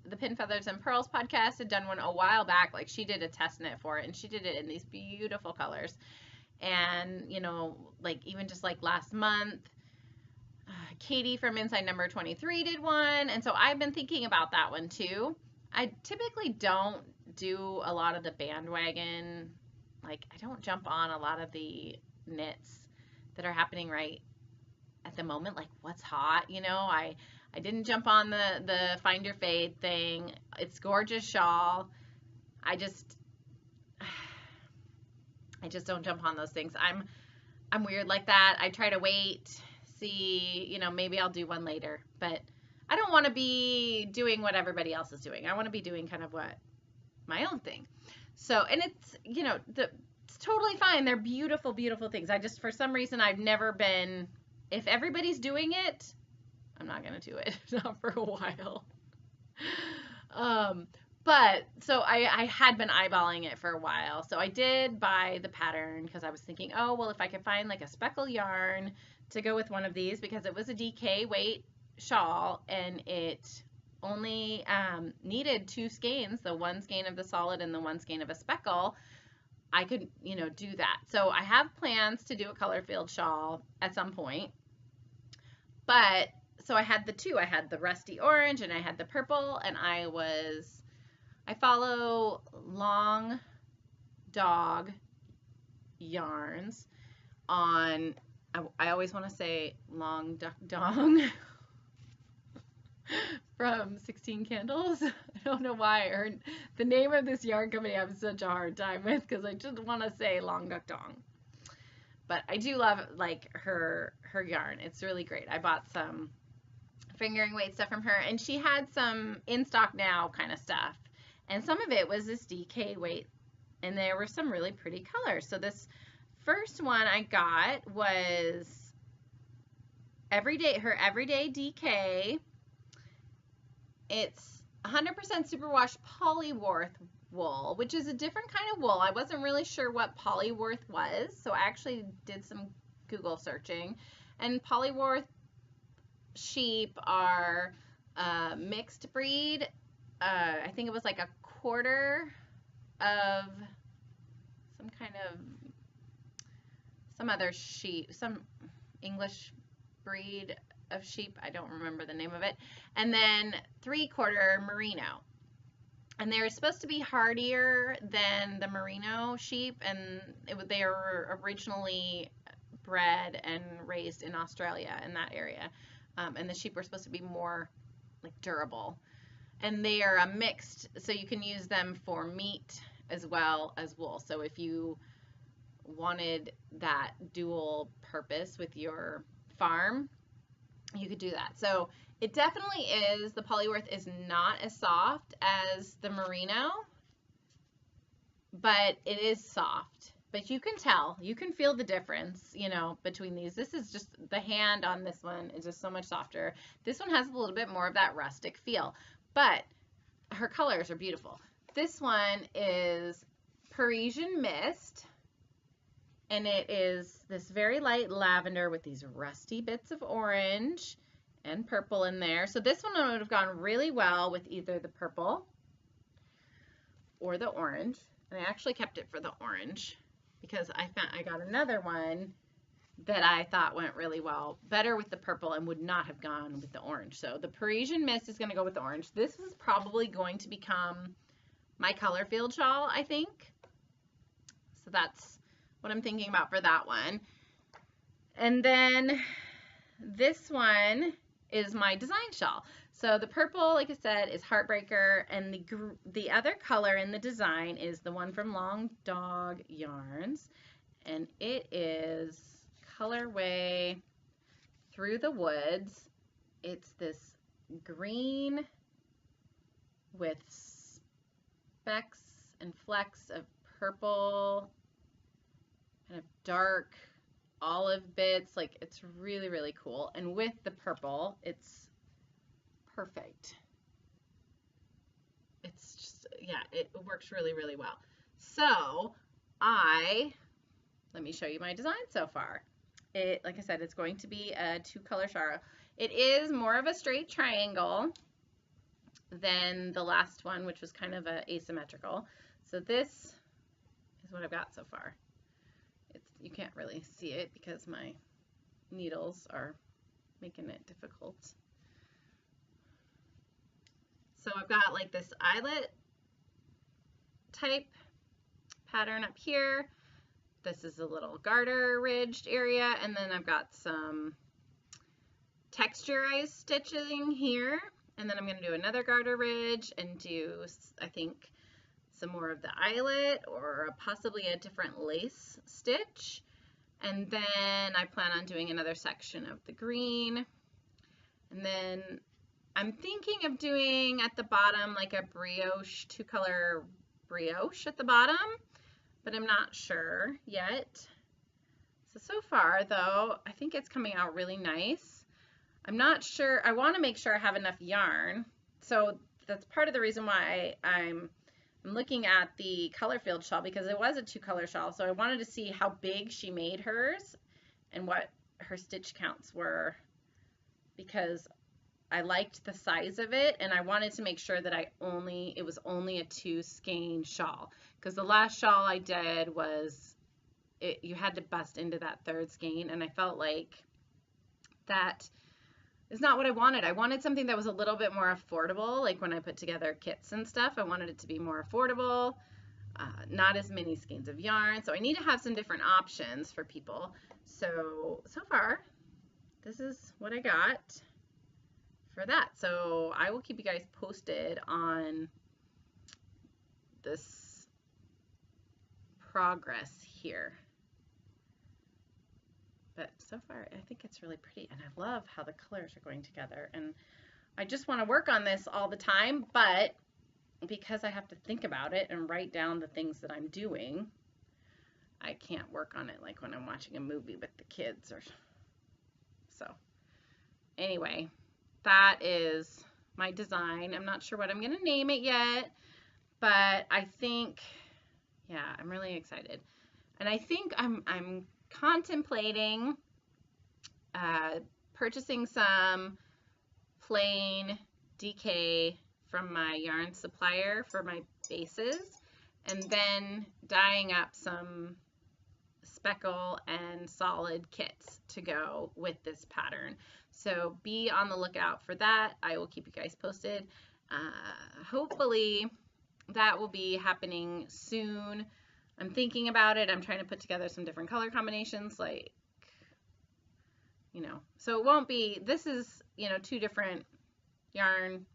the Pin Feathers and Pearls podcast had done one a while back. Like, she did a test knit for it, and she did it in these beautiful colors. And, you know, like even just like last month, Katie from Inside Number 23 did one. And so I've been thinking about that one too. I typically don't do a lot of the bandwagon. Like, I don't jump on a lot of the knits that are happening right at the moment. Like, what's hot, you know? I didn't jump on the Find Your Fade thing. It's gorgeous shawl. I just don't jump on those things. I'm weird like that. I try to wait, see, you know, maybe I'll do one later, but I don't want to be doing what everybody else is doing. I want to be doing kind of my own thing. So, and it's, you know, it's totally fine. They're beautiful, beautiful things. I just, for some reason, I've never been, if everybody's doing it, I'm not going to do it. Not for a while. But so I had been eyeballing it for a while. So I did buy the pattern because I was thinking, oh, well, if I could find like a speckle yarn to go with one of these, because it was a DK weight shawl and it only needed 2 skeins, the 1 skein of the solid and the 1 skein of a speckle, I could, you know, do that. So I have plans to do a Colorfield shawl at some point. But so I had the two. I had the rusty orange and I had the purple, and I follow Long Dog Yarns on, I always want to say Long Duck Dong. from 16 Candles. I don't know why. The name of this yarn company I have such a hard time with because I just want to say Long Duck Dong. But I do love like her yarn. It's really great. I bought some fingering weight stuff from her, and she had some in stock now kind of stuff. And some of it was this DK weight, and there were some really pretty colors. So this first one I got was her everyday DK. It's 100% superwash polyworth wool, which is a different kind of wool. I wasn't really sure what polyworth was, so I actually did some Google searching. And polyworth sheep are mixed breed. I think it was like a quarter of some other sheep, some English breed of sheep. I don't remember the name of it. And then 3/4 merino. And they're supposed to be hardier than the merino sheep, and they were originally bred and raised in Australia, in that area. And the sheep were supposed to be more like durable. And they are a mixed, so you can use them for meat as well as wool. So if you wanted that dual purpose with your farm, you could do that. So it definitely is, the polyworth is not as soft as the merino, but it is soft. But you can tell, you can feel the difference, you know, between these. This is just, the hand on this one is just so much softer. This one has a little bit more of that rustic feel, but her colors are beautiful. This one is Parisian Mist, and it is this very light lavender with these rusty bits of orange and purple in there. So this one would have gone really well with either the purple or the orange. And I actually kept it for the orange because I got another one that I thought went really well, better with the purple, and would not have gone with the orange. So the Parisian Mist is going to go with the orange. This is probably going to become my color field shawl, I think. So that's what I'm thinking about for that one. And then this one is my design shawl. So the purple, like I said, is Heartbreaker, and the other color in the design is the one from Long Dog Yarns, and it is colorway Through the Woods. It's this green with specks and flecks of purple, kind of dark olive bits. Like, it's really, really cool. And with the purple, it's perfect. It's just, yeah, it works really, really well. So let me show you my design so far. Like I said, it's going to be a 2-color shawl. It is more of a straight triangle than the last one, which was kind of a asymmetrical. So this is what I've got so far. You can't really see it because my needles are making it difficult. So I've got like this eyelet type pattern up here. This is a little garter ridged area, and then I've got some texturized stitching here, and then I'm going to do another garter ridge and do, I think, some more of the eyelet or possibly a different lace stitch. And then I plan on doing another section of the green. And then I'm thinking of doing at the bottom like a brioche, 2-color brioche at the bottom, but I'm not sure yet. So far though, I think it's coming out really nice. I'm not sure, I want to make sure I have enough yarn. So that's part of the reason why I'm looking at the color field shawl, because it was a 2-color shawl. So I wanted to see how big she made hers and what her stitch counts were, because I liked the size of it, and I wanted to make sure that it was only a 2-skein shawl, because the last shawl I did was you had to bust into that 3rd skein, and I felt like that is not what I wanted. I wanted something that was a little bit more affordable. Like when I put together kits and stuff, I wanted it to be more affordable, not as many skeins of yarn. So I need to have some different options for people. So far, this is what I got for that. So I will keep you guys posted on this progress here. But so far, I think it's really pretty, and I love how the colors are going together. And I just want to work on this all the time, but because I have to think about it and write down the things that I'm doing, I can't work on it like when I'm watching a movie with the kids. Or so anyway, that is my design. I'm not sure what I'm going to name it yet, but I think, yeah, I'm really excited. And I think I'm contemplating purchasing some plain DK from my yarn supplier for my bases, and then dyeing up some speckle and solid kits to go with this pattern. So be on the lookout for that. I will keep you guys posted. Hopefully that will be happening soon. I'm thinking about it. I'm trying to put together some different color combinations, like, you know, so it won't be, this is, you know, 2 different yarn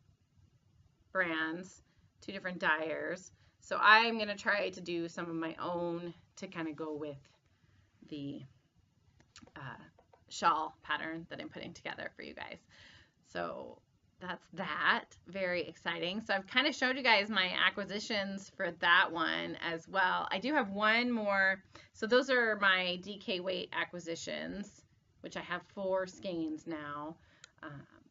brands, 2 different dyers. So I'm going to try to do some of my own to kind of go with the shawl pattern that I'm putting together for you guys. So that's that. Very exciting. So I've kind of showed you guys my acquisitions for that one as well. I do have one more. So those are my DK weight acquisitions, which I have 4 skeins now.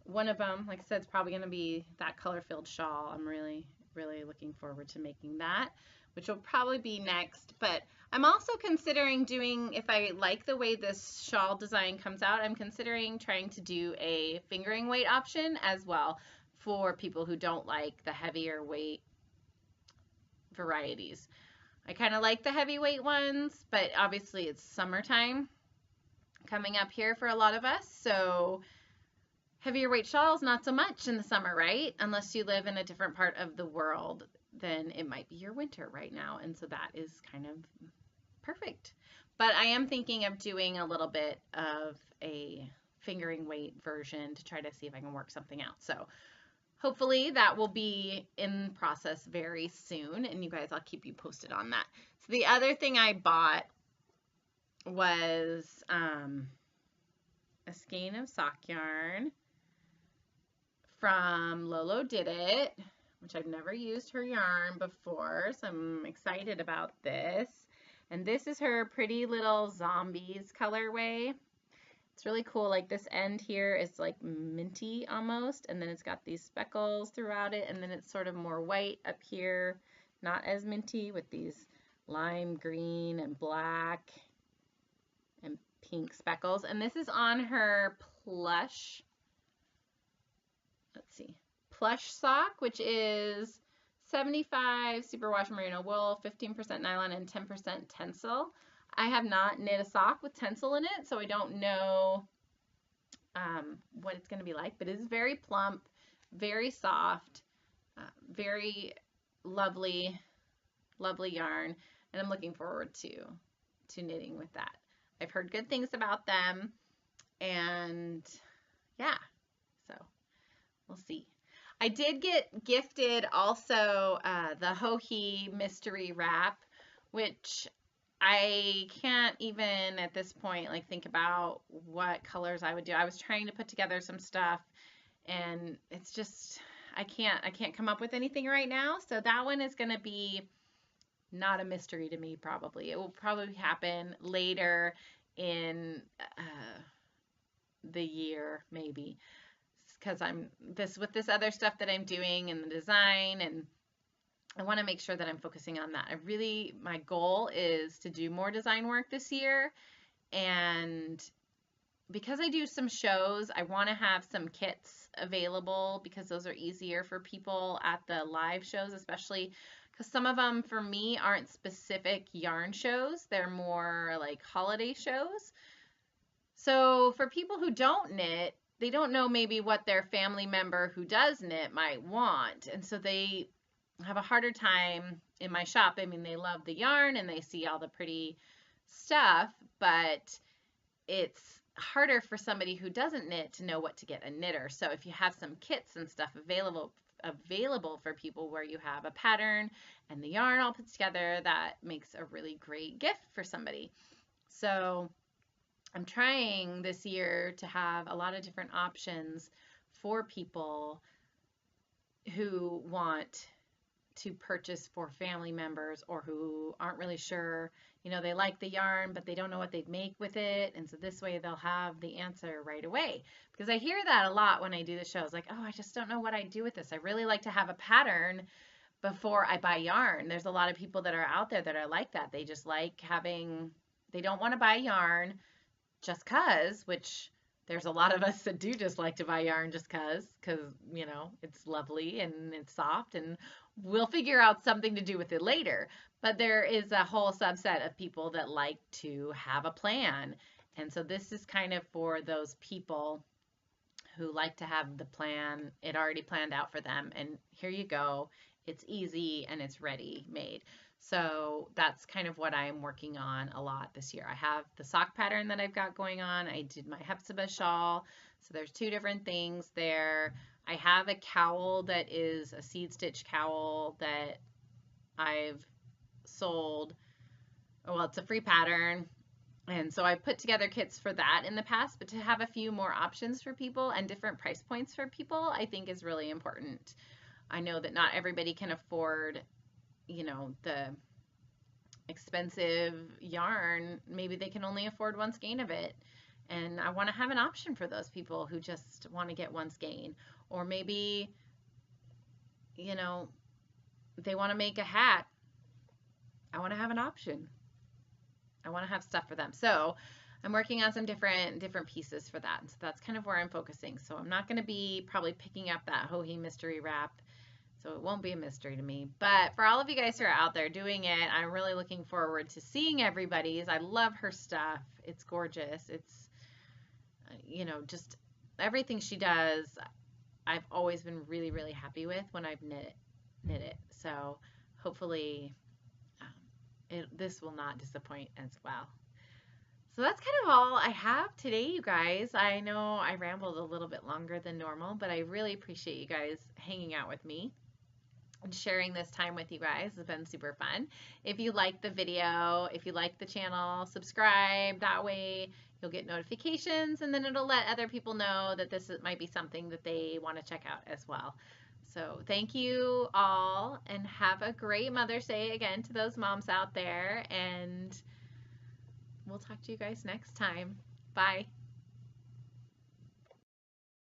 One of them, like I said, is probably going to be that color-filled shawl. I'm really, really looking forward to making that, which will probably be next. But I'm also considering doing, if I like the way this shawl design comes out, I'm considering trying to do a fingering weight option as well for people who don't like the heavier weight varieties. I kind of like the heavyweight ones, but obviously it's summertime coming up here for a lot of us, so heavier weight shawls, not so much in the summer, right? Unless you live in a different part of the world, then it might be your winter right now, and so that is kind of perfect. But I am thinking of doing a little bit of a fingering weight version to try to see if I can work something out. So hopefully that will be in process very soon, and you guys, I'll keep you posted on that. So the other thing I bought was a skein of sock yarn from Lolo Did It, which I've never used her yarn before, so I'm excited about this. And this is her Pretty Little Zombies colorway. It's really cool. Like this end here is like minty almost, and then it's got these speckles throughout it, and then it's sort of more white up here, not as minty, with these lime green and black and pink speckles. And this is on her plush, let's see, plush sock, which is 75 superwash merino wool, 15% nylon, and 10% tencel. I have not knit a sock with tencel in it, so I don't know what it's going to be like, but it is very plump, very soft, very lovely, lovely yarn, and I'm looking forward to knitting with that. I've heard good things about them, and yeah, so we'll see. I did get gifted also the Joji mystery wrap, which I can't even at this point like think about what colors I would do. I was trying to put together some stuff, and it's just I can't come up with anything right now. So that one is going to be not a mystery to me probably. It will probably happen later in the year maybe, because I'm with this other stuff that I'm doing and the design, and I want to make sure that I'm focusing on that. My goal is to do more design work this year, and because I do some shows, I want to have some kits available because those are easier for people at the live shows, especially because some of them for me aren't specific yarn shows. They're more like holiday shows. So for people who don't knit, they don't know maybe what their family member who does knit might want. And so they have a harder time in my shop. I mean, they love the yarn and they see all the pretty stuff, but it's harder for somebody who doesn't knit to know what to get a knitter. So if you have some kits and stuff available for people where you have a pattern and the yarn all put together, that makes a really great gift for somebody. So I'm trying this year to have a lot of different options for people who want to purchase for family members or who aren't really sure, they like the yarn, but they don't know what they'd make with it. And so this way they'll have the answer right away. Because I hear that a lot when I do the shows, like, oh, I just don't know what I do with this. I really like to have a pattern before I buy yarn. There's a lot of people that are out there that are like that. They just like they don't want to buy yarn just 'cause, which there's a lot of us that do just like to buy yarn just 'cause, it's lovely and it's soft and we'll figure out something to do with it later. But there is a whole subset of people that like to have a plan. And so this is kind of for those people who like to have the plan, it already planned out for them. And here you go. It's easy and it's ready made. So that's kind of what I'm working on a lot this year. I have the sock pattern that I've got going on. I did my Hepzibah shawl. So there's two different things there. I have a cowl that is a seed stitch cowl that I've sold. Well, it's a free pattern. And so I put together kits for that in the past, but to have a few more options for people and different price points for people, I think is really important. I know that not everybody can afford, the expensive yarn. Maybe they can only afford one skein of it. And I want to have an option for those people who just want to get one skein. Or maybe, they want to make a hat. I want to have an option. I want to have stuff for them. So I'm working on some different pieces for that. So that's kind of where I'm focusing. So I'm not going to be probably picking up that Joji mystery wrap. So it won't be a mystery to me. But for all of you guys who are out there doing it, I'm really looking forward to seeing everybody's. I love her stuff. It's gorgeous. It's, just everything she does, I've always been really, really happy with when I've knit it. So hopefully this will not disappoint as well. So that's kind of all I have today, you guys. I know I rambled a little bit longer than normal, but I really appreciate you guys hanging out with me and sharing this time with you guys. It's been super fun. If you like the video, if you like the channel, subscribe. That way you'll get notifications and then it'll let other people know that this might be something that they want to check out as well. So thank you all and have a great Mother's Day again to those moms out there, and we'll talk to you guys next time. Bye.